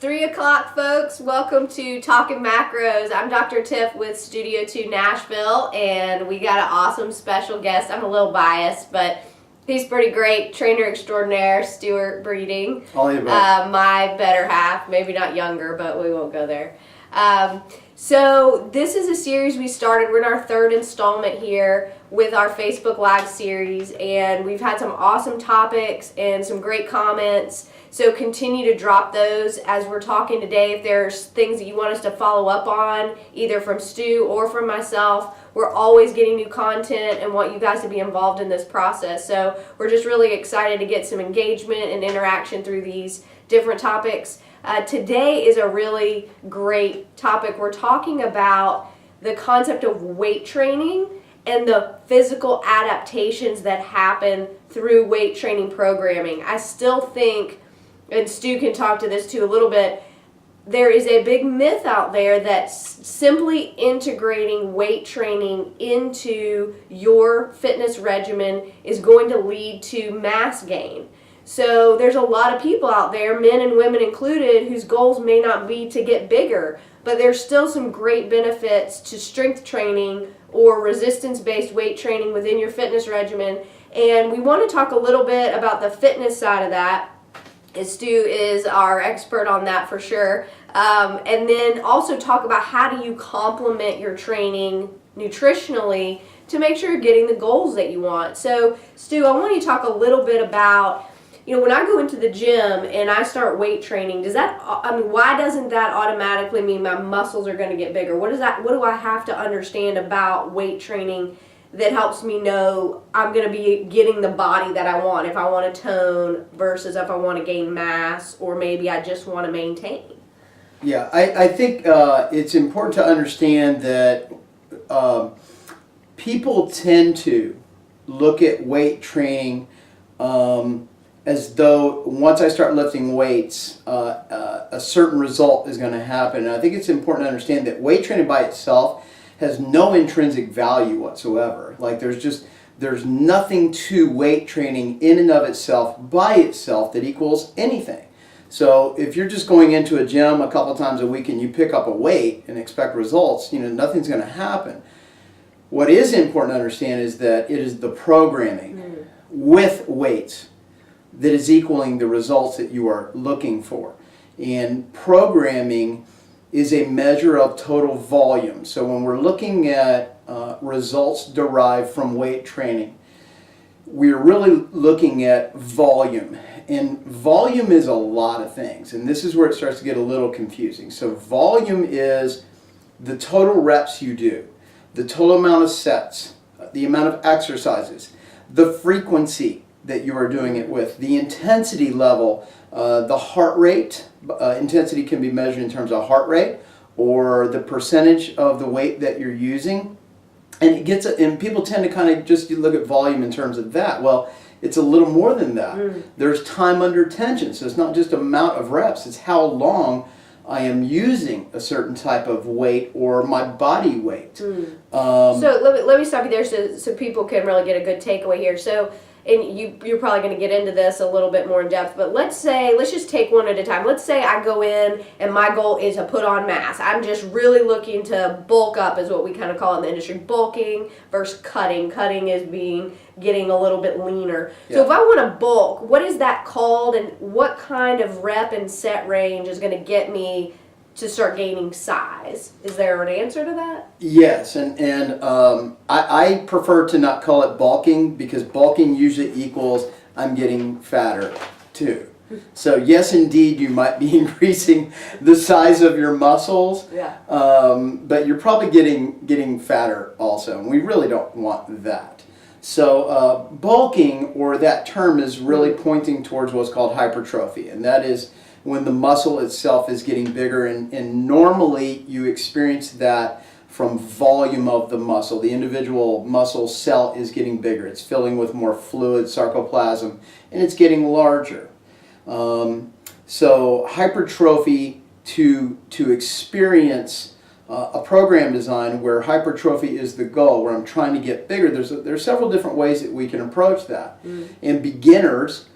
3 o'clock, folks. Welcome to Talking Macros. I'm Dr. Tiff with Studio 2 Nashville, and we got an awesome special guest. I'm a little biased, but he's pretty great. Trainer extraordinaire, Stuart Breeding. My better half. Maybe not younger, but we won't go there. So this is a series we started. We're in our 3rd installment here with our Facebook Live series, and we've had some awesome topics and some great comments. So continue to drop those as we're talking today. If there's things that you want us to follow up on, either from Stu or from myself, we're always getting new content and want you guys to be involved in this process. So we're just really excited to get some engagement and interaction through these different topics. Today is a really great topic. We're talking about the concept of weight training and the physical adaptations that happen through weight training programming. I still think, and Stu can talk to this too a little bit, there is a big myth out there that simply integrating weight training into your fitness regimen is going to lead to mass gain. So there's a lot of people out there, men and women included, whose goals may not be to get bigger, but there's still some great benefits to strength training or resistance-based weight training within your fitness regimen. And we want to talk a little bit about the fitness side of that. Stu is our expert on that for sure. And then also talk about how do you complement your training nutritionally to make sure you're getting the goals that you want. So Stu, I want you to talk a little bit about, when I go into the gym and I start weight training, why doesn't that automatically mean my muscles are going to get bigger? What do I have to understand about weight training that helps me know I'm going to be getting the body that I want, if I want to tone versus if I want to gain mass, or maybe I just want to maintain? Yeah, I think it's important to understand that people tend to look at weight training as though once I start lifting weights, a certain result is going to happen. And I think it's important to understand that weight training by itself has no intrinsic value whatsoever. Like there's nothing to weight training in and of itself by itself that equals anything. So if you're just going into a gym a couple times a week and you pick up a weight and expect results, nothing's going to happen. What is important to understand is that it is the programming with weights that is equaling the results that you are looking for. And programming is a measure of total volume. So when we're looking at results derived from weight training, we're really looking at volume. And volume is a lot of things. And this is where it starts to get a little confusing. So volume is the total reps you do, the total amount of sets, the amount of exercises, the frequency that you are doing it with, the intensity level, the heart rate. Intensity can be measured in terms of heart rate or the percentage of the weight that you're using. And people tend to kind of just look at volume in terms of that. Well, it's a little more than that. There's time under tension. So it's not just amount of reps, it's how long I am using a certain type of weight or my body weight. So let me stop you there so people can really get a good takeaway here. So, and you're probably going to get into this a little bit more in depth, but let's just take one at a time. Let's say I go in and my goal is to put on mass. I'm just really looking to bulk up, is what we kind of call it in the industry. Bulking versus cutting. Cutting is getting a little bit leaner. Yeah. So if I want to bulk, what is that called, and what kind of rep and set range is going to get me to start gaining size? Is there an answer to that? Yes, and I prefer to not call it bulking, because bulking usually equals I'm getting fatter too. So yes, indeed, you might be increasing the size of your muscles, but you're probably getting fatter also, and we really don't want that. So bulking, or that term, is really pointing towards what's called hypertrophy, and that is when the muscle itself is getting bigger, and normally you experience that from volume of the muscle. The individual muscle cell is getting bigger. It's filling with more fluid, sarcoplasm, and it's getting larger. So hypertrophy, to experience a program design where hypertrophy is the goal, where I'm trying to get bigger, there's several different ways that we can approach that. And beginners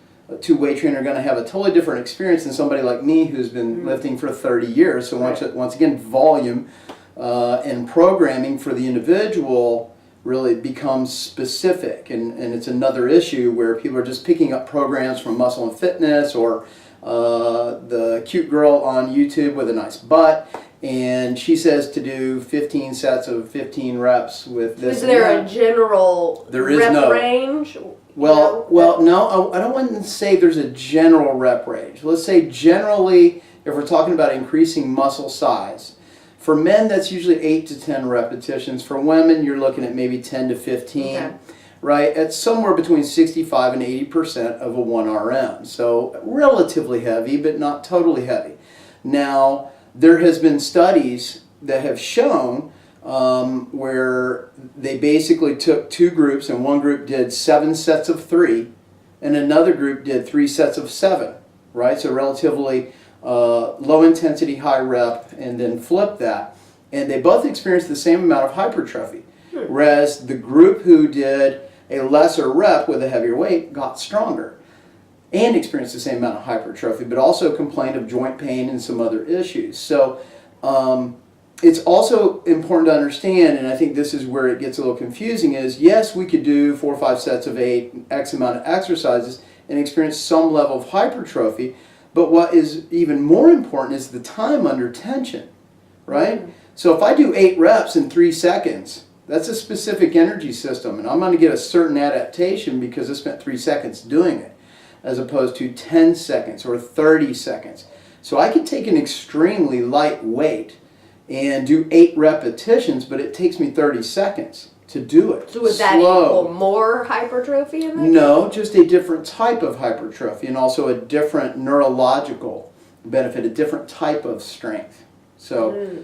to weight trainer are going to have a totally different experience than somebody like me who's been lifting for 30 years. So once again, volume and programming for the individual really becomes specific, and it's another issue where people are just picking up programs from Muscle and Fitness or the cute girl on YouTube with a nice butt, and she says to do 15 sets of 15 reps with this. Is there a general rep range? Well, no, I don't want to say there's a general rep range. Let's say generally, if we're talking about increasing muscle size, for men that's usually 8 to 10 repetitions. For women, you're looking at maybe 10 to 15. Okay. Right, at somewhere between 65 and 80% of a 1RM. So relatively heavy, but not totally heavy. Now, there has been studies that have shown where they basically took two groups, and one group did 7 sets of 3, and another group did 3 sets of 7, right? So relatively low intensity, high rep, and then flip that. And they both experienced the same amount of hypertrophy. Whereas the group who did a lesser rep with a heavier weight got stronger and experienced the same amount of hypertrophy, but also complained of joint pain and some other issues. So it's also important to understand, and I think this is where it gets a little confusing, is yes, we could do 4 or 5 sets of 8, X amount of exercises, and experience some level of hypertrophy, but what is even more important is the time under tension, right? So if I do 8 reps in 3 seconds, that's a specific energy system, and I'm going to get a certain adaptation because I spent 3 seconds doing it, as opposed to 10 seconds or 30 seconds. So I could take an extremely light weight and do 8 repetitions, but it takes me 30 seconds to do it. So would that equal more hypertrophy in that? No, just a different type of hypertrophy, and also a different neurological benefit, a different type of strength. So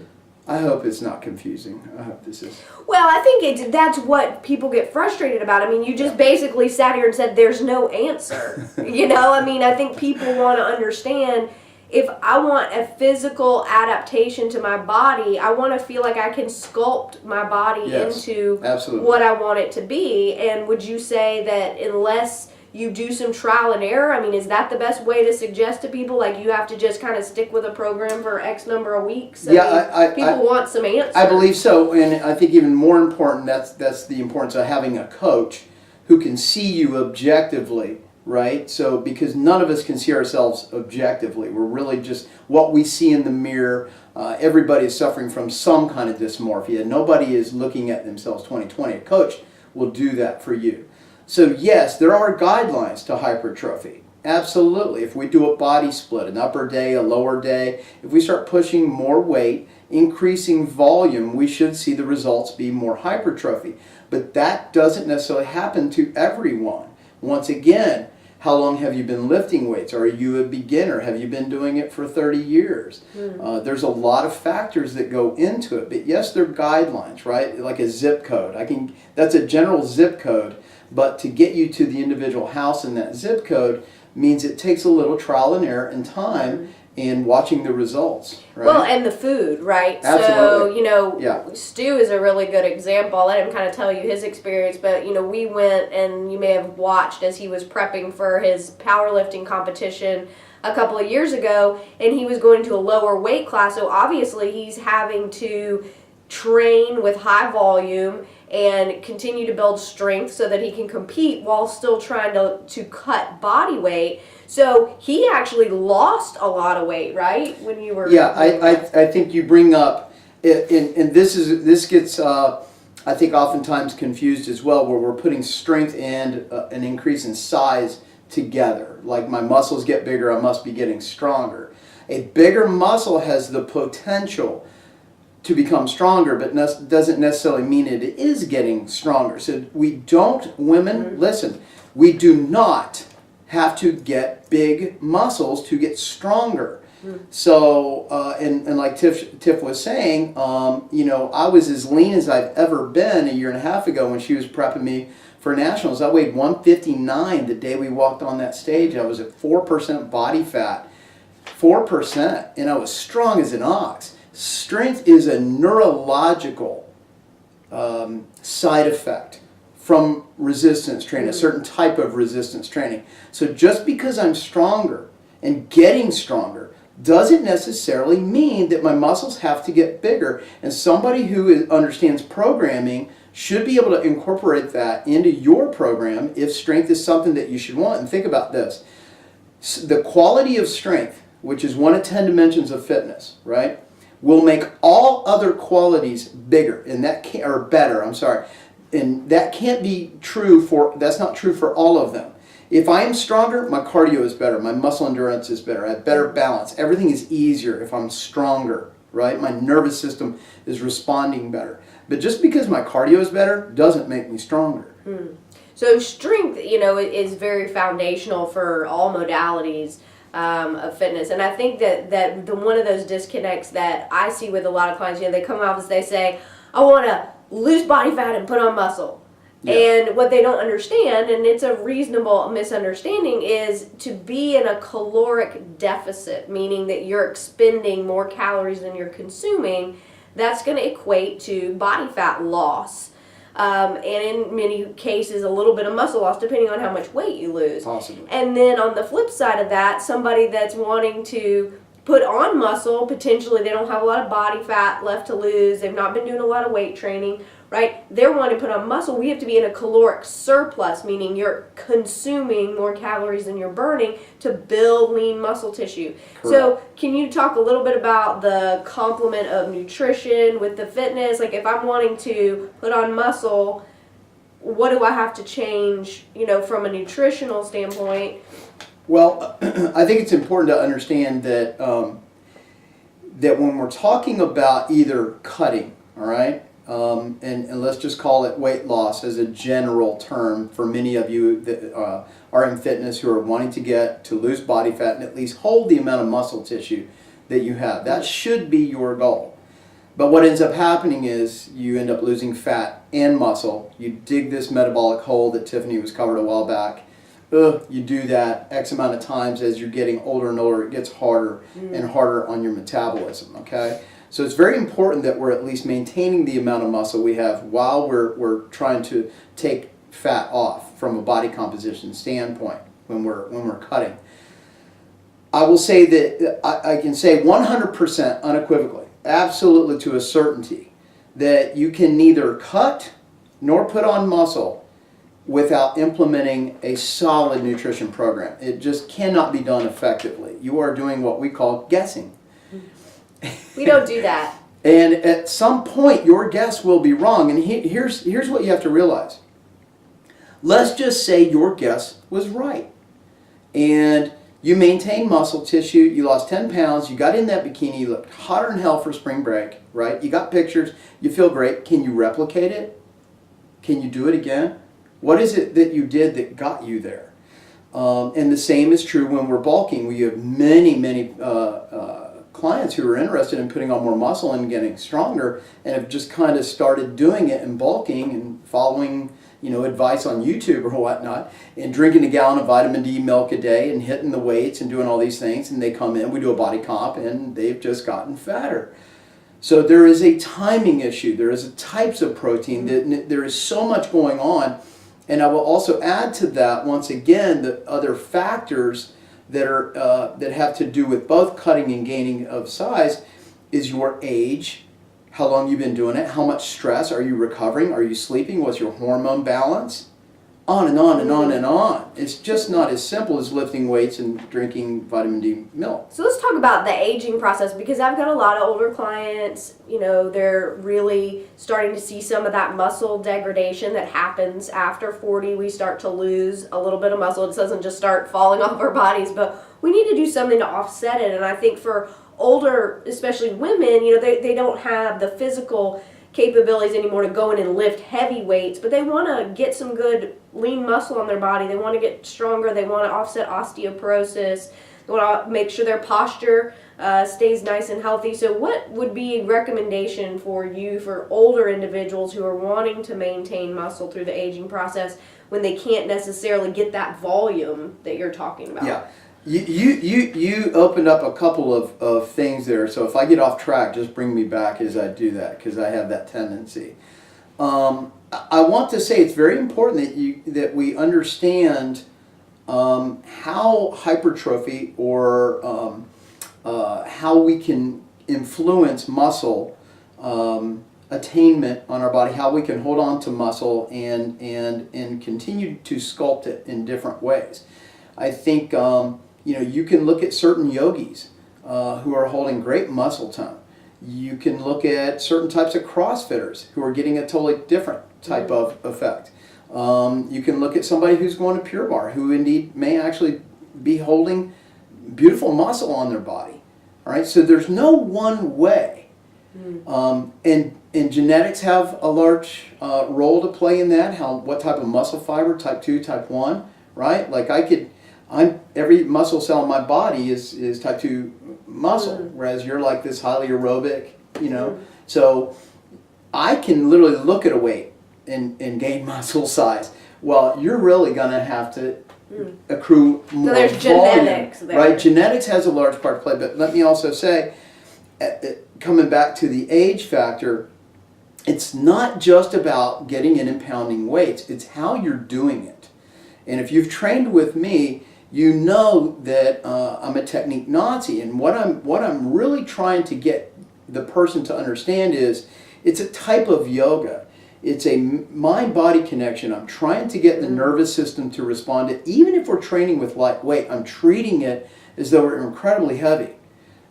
I hope it's not confusing. I hope this is. Well, I think that's what people get frustrated about. I mean, you just basically sat here and said there's no answer. I mean, I think people want to understand, if I want a physical adaptation to my body, I want to feel like I can sculpt my body into what I want it to be. And would you say that unless you do some trial and error, I mean, is that the best way to suggest to people? Like, you have to just kind of stick with a program for X number of weeks? People want some answers. I believe so, and I think even more important, that's the importance of having a coach who can see you objectively, right? So, because none of us can see ourselves objectively. We're really just what we see in the mirror. Everybody is suffering from some kind of dysmorphia. Nobody is looking at themselves 20/20. A coach will do that for you. So yes, there are guidelines to hypertrophy. Absolutely. If we do a body split, an upper day, a lower day, if we start pushing more weight, increasing volume, we should see the results be more hypertrophy. But that doesn't necessarily happen to everyone. Once again, how long have you been lifting weights? Are you a beginner? Have you been doing it for 30 years? There's a lot of factors that go into it. But yes, there are guidelines, right? Like a zip code. That's a general zip code. But to get you to the individual house in that zip code means it takes a little trial and error and time in watching the results. Right? Well, and the food, right? Absolutely. So, Stu is a really good example. I'll let him kind of tell you his experience. But, we went, and you may have watched as he was prepping for his powerlifting competition a couple of years ago, and he was going to a lower weight class. So, obviously, he's having to train with high volume and continue to build strength so that he can compete while still trying to cut body weight. So he actually lost a lot of weight, right? When you were I think you bring up, and this gets I think oftentimes confused as well, where we're putting strength and an increase in size together. Like, my muscles get bigger, I must be getting stronger. A bigger muscle has the potential to become stronger, but doesn't necessarily mean it is getting stronger. So women, listen, we do not have to get big muscles to get stronger. So, and like Tiff was saying, I was as lean as I've ever been a year and a half ago when she was prepping me for nationals. I weighed 159 the day we walked on that stage. I was at 4% body fat, 4%, and I was strong as an ox. Strength is a neurological side effect from resistance training, a certain type of resistance training. So just because I'm stronger and getting stronger doesn't necessarily mean that my muscles have to get bigger. And somebody who understands programming should be able to incorporate that into your program if strength is something that you should want. And think about this. The quality of strength, which is one of 10 dimensions of fitness, right, will make all other qualities bigger, and that can't, or better, I'm sorry. And that can't be true that's not true for all of them. If I am stronger, my cardio is better, my muscle endurance is better, I have better balance. Everything is easier if I'm stronger, right? My nervous system is responding better. But just because my cardio is better doesn't make me stronger. So strength, is very foundational for all modalities of fitness. And I think that one of those disconnects that I see with a lot of clients, they come out and they say, I want to lose body fat and put on muscle. Yeah. And what they don't understand, and it's a reasonable misunderstanding, is to be in a caloric deficit, meaning that you're expending more calories than you're consuming. That's going to equate to body fat loss. And in many cases, a little bit of muscle loss, depending on how much weight you lose. Possibly. And then on the flip side of that, somebody that's wanting to put on muscle, potentially they don't have a lot of body fat left to lose, they've not been doing a lot of weight training, right? They're wanting to put on muscle. We have to be in a caloric surplus, meaning you're consuming more calories than you're burning to build lean muscle tissue. Correct. So can you talk a little bit about the complement of nutrition with the fitness? Like if I'm wanting to put on muscle, what do I have to change, from a nutritional standpoint? Well, I think it's important to understand that that when we're talking about either cutting, all right, and let's just call it weight loss as a general term for many of you that are in fitness who are wanting to lose body fat and at least hold the amount of muscle tissue that you have. That should be your goal. But what ends up happening is you end up losing fat and muscle. You dig this metabolic hole that Tiffany was covered a while back. You do that X amount of times as you're getting older and older. It gets harder and harder on your metabolism, okay? So it's very important that we're at least maintaining the amount of muscle we have while we're trying to take fat off from a body composition standpoint when we're cutting. I will say that I can say 100% unequivocally, absolutely to a certainty, that you can neither cut nor put on muscle without implementing a solid nutrition program. It just cannot be done effectively. You are doing what we call guessing. We don't do that. And at some point, your guess will be wrong. And here's what you have to realize. Let's just say your guess was right. And you maintained muscle tissue, you lost 10 pounds, you got in that bikini, you looked hotter than hell for spring break, right? You got pictures, you feel great. Can you replicate it? Can you do it again? What is it that you did that got you there? And the same is true when we're bulking. We have many clients who are interested in putting on more muscle and getting stronger and have just kind of started doing it and bulking and following advice on YouTube or whatnot and drinking a gallon of vitamin D milk a day and hitting the weights and doing all these things, and they come in, we do a body comp, and they've just gotten fatter. So there is a timing issue. There is types of protein. There is so much going on. And I will also add to that, once again, the other factors that have to do with both cutting and gaining of size is your age, how long you've been doing it, how much stress, are you recovering, are you sleeping, what's your hormone balance, on and on and on and on. It's just not as simple as lifting weights and drinking vitamin D milk. So let's talk about the aging process, because I've got a lot of older clients, they're really starting to see some of that muscle degradation that happens after 40. We start to lose a little bit of muscle. It doesn't just start falling off our bodies, but we need to do something to offset it. And I think for older, especially women, they don't have the physical capabilities anymore to go in and lift heavy weights, but they want to get some good lean muscle on their body. They want to get stronger. They want to offset osteoporosis. They want to make sure their posture stays nice and healthy. So what would be a recommendation for you for older individuals who are wanting to maintain muscle through the aging process when they can't necessarily get that volume that you're talking about? Yeah. You opened up a couple of things there, so if I get off track, just bring me back as I do that, because I have that tendency. I want to say it's very important that we understand how hypertrophy or how we can influence muscle attainment on our body, how we can hold on to muscle and continue to sculpt it in different ways. I think you can look at certain yogis who are holding great muscle tone. You can look at certain types of CrossFitters who are getting a totally different type of effect. You can look at somebody who's going to Pure Barre who indeed may actually be holding beautiful muscle on their body. All right, so there's no one way. And genetics have a large role to play in that. What type of muscle fiber, type 2, type 1, right? Like every muscle cell in my body is type 2 muscle, whereas you're like this highly aerobic, So I can literally look at a weight and gain muscle size. Well, you're really going to have to accrue more there's volume, genetics there. right? Genetics has a large part to play, but let me also say, coming back to the age factor, it's not just about getting in and pounding weights, it's how you're doing it. And if you've trained with me, you know that I'm a technique Nazi, and what I'm really trying to get the person to understand is it's a type of yoga. It's a mind-body connection. I'm trying to get the nervous system to respond to, even if we're training with light weight, I'm treating it as though we're incredibly heavy.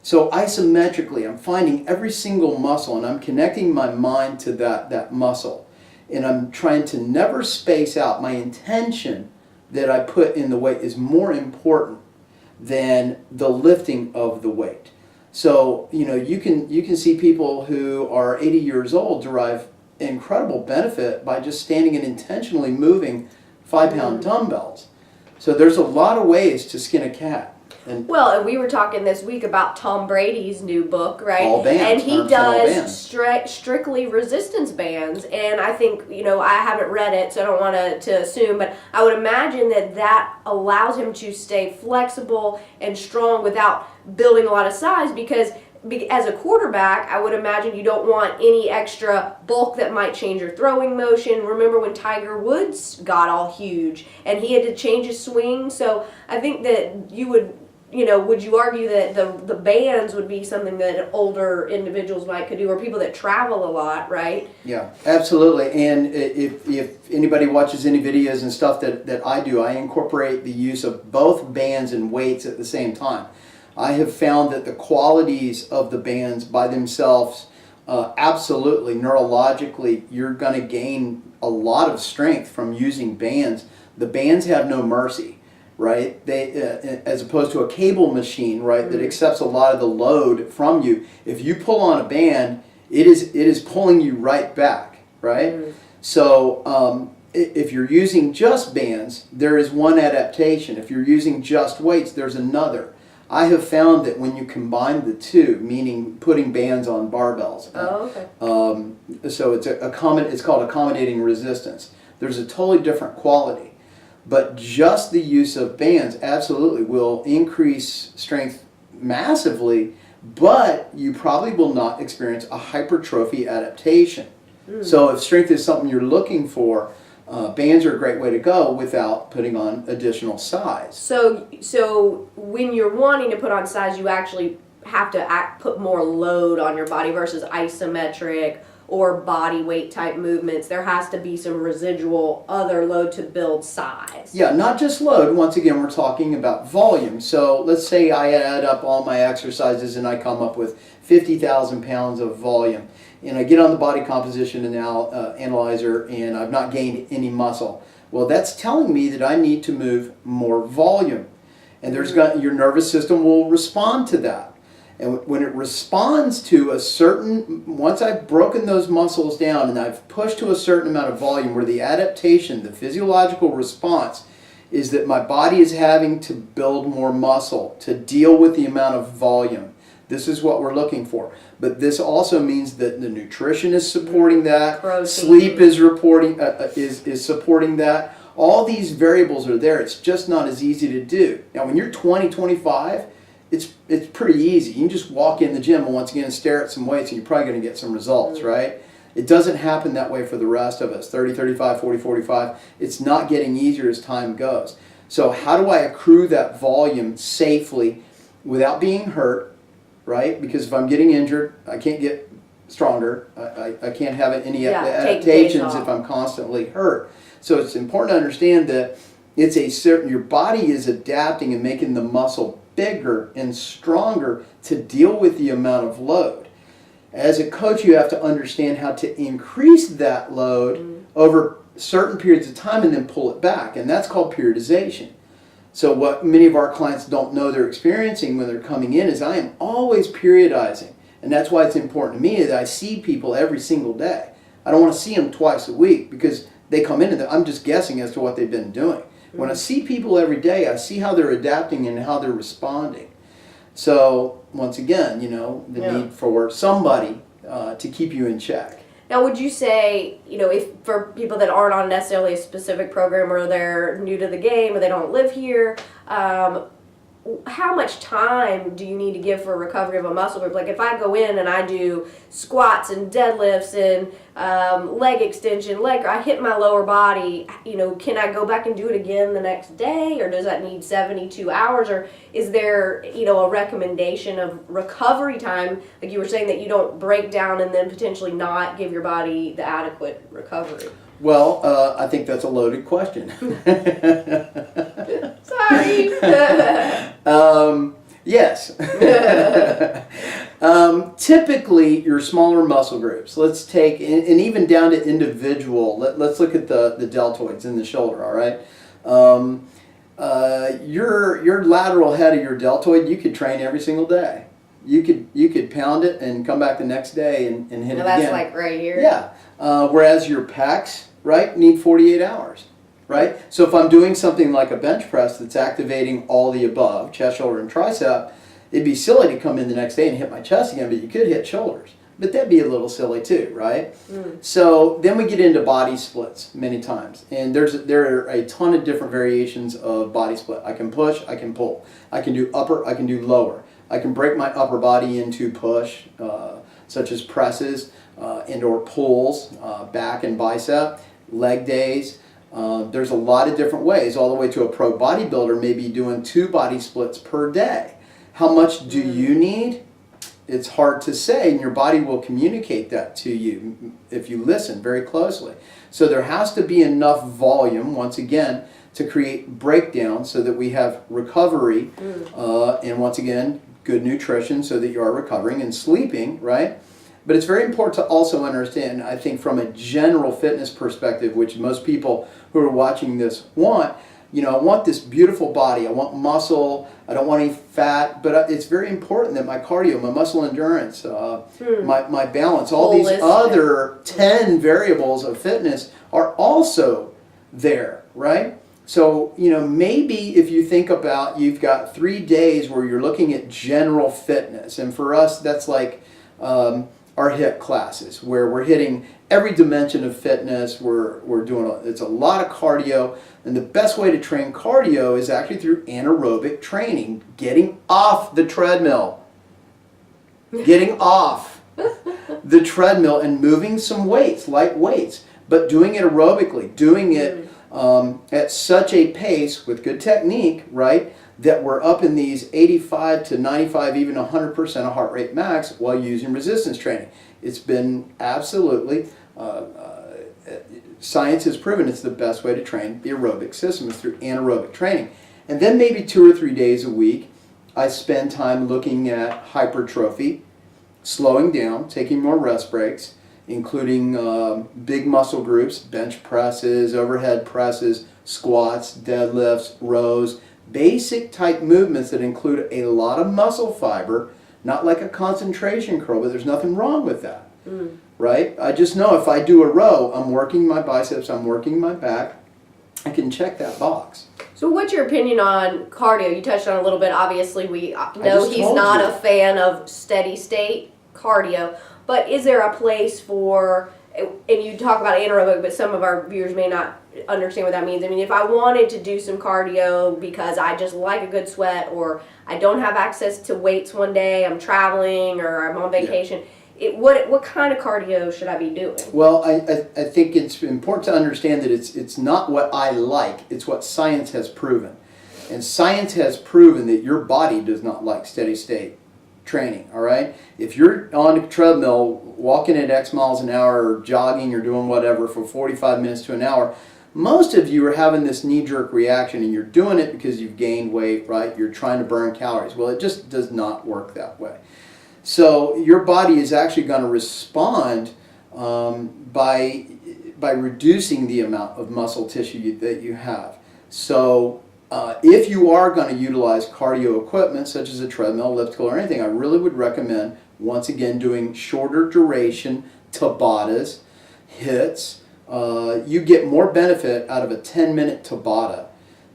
So isometrically, I'm finding every single muscle and I'm connecting my mind to that muscle. And I'm trying to never space out. My intention that I put in the weight is more important than the lifting of the weight. So, you can see people who are 80 years old derive incredible benefit by just standing and intentionally moving 5-pound dumbbells. So there's a lot of ways to skin a cat. And we were talking this week about Tom Brady's new book, right? All bands, and he 100% does strictly resistance bands, and I think, I haven't read it, so I don't want to assume, but I would imagine that allows him to stay flexible and strong without building a lot of size, because as a quarterback, I would imagine you don't want any extra bulk that might change your throwing motion. Remember when Tiger Woods got all huge and he had to change his swing? So I think that you would, would you argue that the bands would be something that older individuals could do, or people that travel a lot, right? Yeah, absolutely. And if anybody watches any videos and stuff that I do, I incorporate the use of both bands and weights at the same time. I have found that the qualities of the bands by themselves, absolutely, neurologically, you're going to gain a lot of strength from using bands. The bands have no mercy, right? They, as opposed to a cable machine, right, that accepts a lot of the load from you. If you pull on a band, it is pulling you right back, right? So if you're using just bands, there is one adaptation. If you're using just weights, there's another. I have found that when you combine the two, meaning putting bands on barbells, so it's called accommodating resistance. There's a totally different quality, but just the use of bands absolutely will increase strength massively, but you probably will not experience a hypertrophy adaptation. So if strength is something you're looking for, bands are a great way to go without putting on additional size. So when you're wanting to put on size, you actually have to put more load on your body versus isometric or body weight type movements. There has to be some residual other load to build size. Yeah, not just load. Once again, we're talking about volume. So let's say I add up all my exercises and I come up with 50,000 pounds of volume. And I get on the body composition analyzer and I've not gained any muscle. Well, that's telling me that I need to move more volume. And your nervous system will respond to that. And when it responds to once I've broken those muscles down and I've pushed to a certain amount of volume, where the adaptation, the physiological response, is that my body is having to build more muscle to deal with the amount of volume. This is what we're looking for. But this also means that the nutrition is supporting that, protein. Sleep is supporting that. All these variables are there. It's just not as easy to do. Now, when you're 20, 25, it's pretty easy. You can just walk in the gym and once again stare at some weights and you're probably going to get some results, right? It doesn't happen that way for the rest of us. 30, 35, 40, 45. It's not getting easier as time goes. So how do I accrue that volume safely without being hurt, right? Because if I'm getting injured, I can't get stronger. I can't have any adaptations if I'm constantly hurt. So it's important to understand that it's a certain, your body is adapting and making the muscle bigger and stronger to deal with the amount of load. As a coach, you have to understand how to increase that load over certain periods of time and then pull it back, and that's called periodization. So what many of our clients don't know they're experiencing when they're coming in is I am always periodizing, and that's why it's important to me that I see people every single day. I don't want to see them twice a week because they come in and I'm just guessing as to what they've been doing. When I see people every day, I see how they're adapting and how they're responding. So once again, the need for somebody to keep you in check. Now, would you say, if for people that aren't on necessarily a specific program or they're new to the game or they don't live here, how much time do you need to give for recovery of a muscle group? Like if I go in and I do squats and deadlifts and leg extension, I hit my lower body, can I go back and do it again the next day, or does that need 72 hours, or is there, a recommendation of recovery time? Like you were saying that you don't break down and then potentially not give your body the adequate recovery. Well, I think that's a loaded question. Sorry. Yes. Typically, your smaller muscle groups, let's take, and even down to individual, let's look at the deltoids in the shoulder, all right? Your lateral head of your deltoid, you could train every single day. You could pound it and come back the next day and hit it again. That's like right here. Yeah. Whereas your pecs, right, need 48 hours, right? So if I'm doing something like a bench press that's activating all the above, chest, shoulder, and tricep, it'd be silly to come in the next day and hit my chest again, but you could hit shoulders. But that'd be a little silly too, right? So then we get into body splits many times. And there are a ton of different variations of body split. I can push, I can pull. I can do upper, I can do lower. I can break my upper body into push, such as presses and or pulls, back and bicep, leg days. There's a lot of different ways, all the way to a pro bodybuilder maybe doing 2 body splits per day. How much do you need? It's hard to say, and your body will communicate that to you if you listen very closely. So there has to be enough volume, once again, to create breakdown so that we have recovery, and once again, good nutrition so that you are recovering and sleeping, right? But it's very important to also understand, I think, from a general fitness perspective, which most people who are watching this want, I want this beautiful body, I want muscle, I don't want any fat, but it's very important that my cardio, my muscle endurance, my balance, all these other 10 variables of fitness are also there, right? So, maybe if you think about, you've got 3 days where you're looking at general fitness, and for us, that's like our HIIT classes, where we're hitting every dimension of fitness. We're doing it's a lot of cardio, and the best way to train cardio is actually through anaerobic training, getting off the treadmill, getting off the treadmill and moving some weights, light weights, but doing it aerobically, doing it at such a pace with good technique, right, that we're up in these 85 to 95, even 100% of heart rate max while using resistance training. It's been absolutely, science has proven it's the best way to train the aerobic system is through anaerobic training. And then maybe 2 or 3 days a week, I spend time looking at hypertrophy, slowing down, taking more rest breaks, including big muscle groups, bench presses, overhead presses, squats, deadlifts, rows, basic type movements that include a lot of muscle fiber, not like a concentration curl, but there's nothing wrong with that, right? I just know if I do a row, I'm working my biceps, I'm working my back, I can check that box. So what's your opinion on cardio? You touched on it a little bit. Obviously, we know he's not a fan of steady state cardio, but is there a place for, and you talk about anaerobic, but some of our viewers may not understand what that means. I mean, if I wanted to do some cardio because I just like a good sweat, or I don't have access to weights one day, I'm traveling or I'm on vacation, what kind of cardio should I be doing? Well, I think it's important to understand that it's not what I like, it's what science has proven. And science has proven that your body does not like steady state training, all right? If you're on a treadmill, walking at X miles an hour, or jogging, or doing whatever for 45 minutes to an hour, most of you are having this knee-jerk reaction, and you're doing it because you've gained weight, right? You're trying to burn calories. Well, it just does not work that way. So your body is actually going to respond by reducing the amount of muscle tissue that you have. So if you are going to utilize cardio equipment such as a treadmill, elliptical, or anything, I really would recommend, once again, doing shorter duration Tabatas, hits. You get more benefit out of a 10-minute Tabata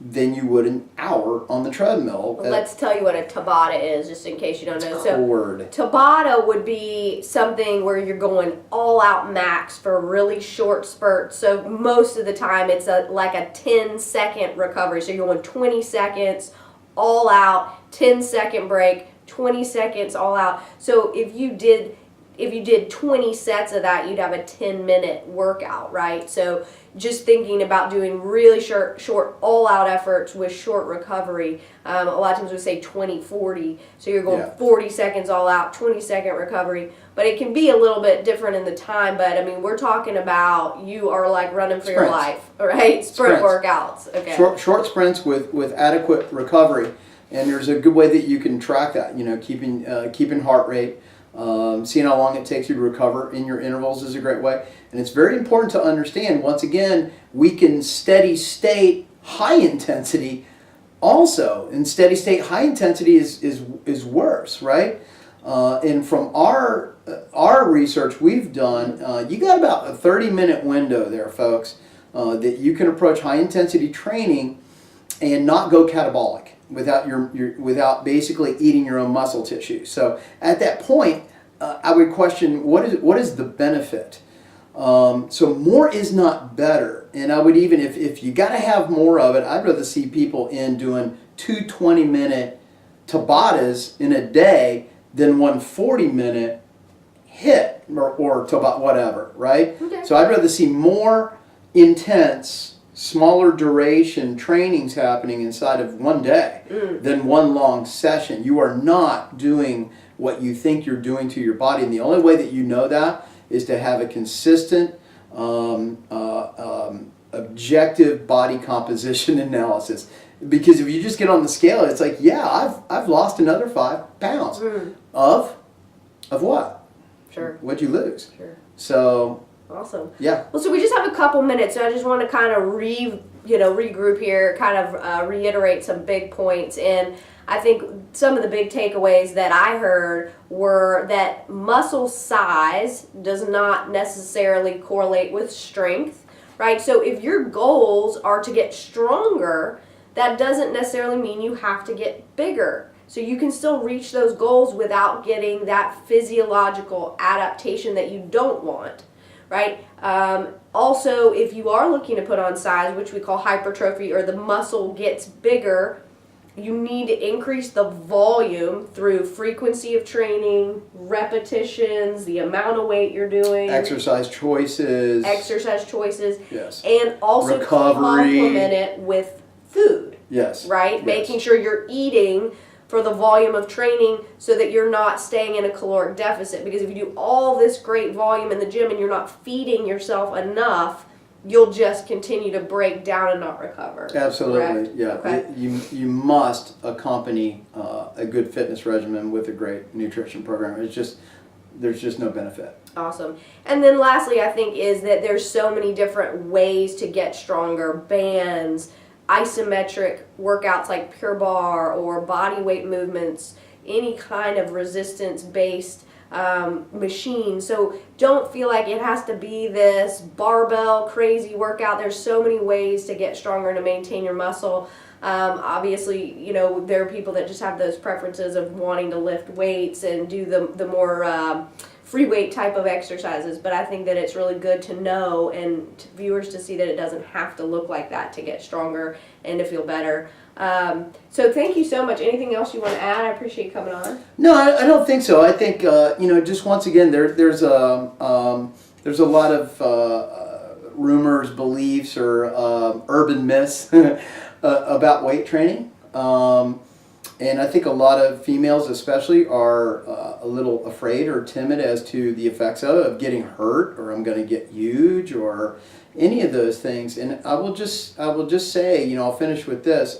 than you would an hour on the treadmill. Well, let's tell you what a Tabata is, just in case you don't know. So, word. Tabata would be something where you're going all out max for a really short spurt. So most of the time it's like a 10-second recovery. So you're going 20 seconds all out, 10-second break, 20 seconds all out. So if you did 20 sets of that, you'd have a 10-minute workout, right? So just thinking about doing really short all-out efforts with short recovery. A lot of times we say 20-40, so you're going 40 seconds all out, 20-second recovery. But it can be a little bit different in the time, but I mean, we're talking about you are like running for your life, right? Sprint workouts. Okay. Short sprints with adequate recovery, and there's a good way that you can track that. You know, keeping heart rate. Seeing how long it takes you to recover in your intervals is a great way. And it's very important to understand, once again, we can steady state high intensity also. And steady state high intensity is worse, right? And from our research we've done, you got about a 30-minute window there, folks, that you can approach high intensity training and not go catabolic without basically eating your own muscle tissue. So at that point, I would question what is the benefit. So more is not better, and I would even if you got to have more of it, I'd rather see people in doing 2 20-minute Tabatas in a day than one 40-minute hit or Tabata, whatever, right? Okay. So I'd rather see more intense, smaller duration trainings happening inside of one day than one long session. You are not doing what you think you're doing to your body, and the only way that you know that is to have a consistent objective body composition analysis. Because if you just get on the scale, it's like, yeah, I've lost another 5 pounds. Of what? Sure. What'd you lose? Sure. So awesome. yeah. Well, so we just have a couple minutes, so I just want to kind of regroup here, kind of reiterate some big points. And I think some of the big takeaways that I heard were that muscle size does not necessarily correlate with strength, right? So if your goals are to get stronger, that doesn't necessarily mean you have to get bigger. So you can still reach those goals without getting that physiological adaptation that you don't want, right? Also, if you are looking to put on size, which we call hypertrophy, or the muscle gets bigger, you need to increase the volume through frequency of training, repetitions, the amount of weight you're doing. Exercise choices. Yes. And also recovery. complement it with food. Yes. Right? Yes. Making sure you're eating for the volume of training so that you're not staying in a caloric deficit. Because if you do all this great volume in the gym and you're not feeding yourself enough, you'll just continue to break down and not recover. Absolutely. Correct? Yeah. Okay. You must accompany a good fitness regimen with a great nutrition program. There's just no benefit. Awesome. And then lastly, I think, is that there's so many different ways to get stronger. Bands, isometric workouts like Pure Bar, or body weight movements, any kind of resistance-based machine. So don't feel like it has to be this barbell crazy workout. There's so many ways to get stronger and to maintain your muscle. Obviously, you know, there are people that just have those preferences of wanting to lift weights and do the more free weight type of exercises, but I think that it's really good to know and to viewers to see that it doesn't have to look like that to get stronger and to feel better. So thank you so much. Anything else you want to add? I appreciate you coming on. No, I don't think so. I think just once again, there's a lot of rumors, beliefs, or urban myths about weight training, and I think a lot of females, especially, are a little afraid or timid as to the effects of getting hurt, or I'm going to get huge, or any of those things. And I will just say, I'll finish with this.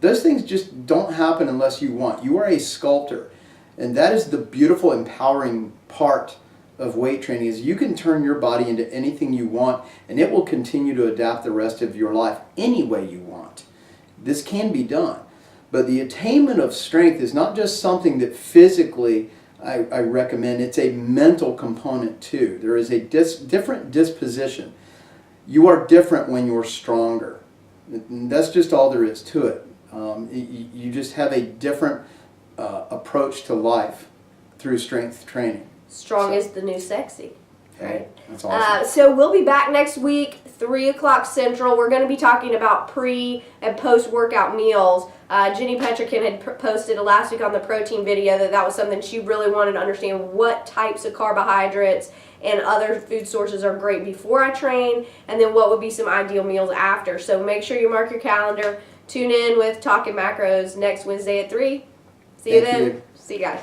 Those things just don't happen unless you want. You are a sculptor, and that is the beautiful, empowering part of weight training, is you can turn your body into anything you want, and it will continue to adapt the rest of your life any way you want. This can be done. But the attainment of strength is not just something that physically I recommend. It's a mental component too. There is a different disposition. You are different when you're stronger. That's just all there is to it. You just have a different approach to life through strength training. Strong is the new sexy. Right. That's awesome. So we'll be back next week, 3 o'clock Central. We're going to be talking about pre and post workout meals. Jenny Petrikin had posted last week on the protein video that was something she really wanted to understand, what types of carbohydrates and other food sources are great before I train, and then what would be some ideal meals after. So make sure you mark your calendar. Tune in with Talking Macros next Wednesday at 3. See you then. See you guys.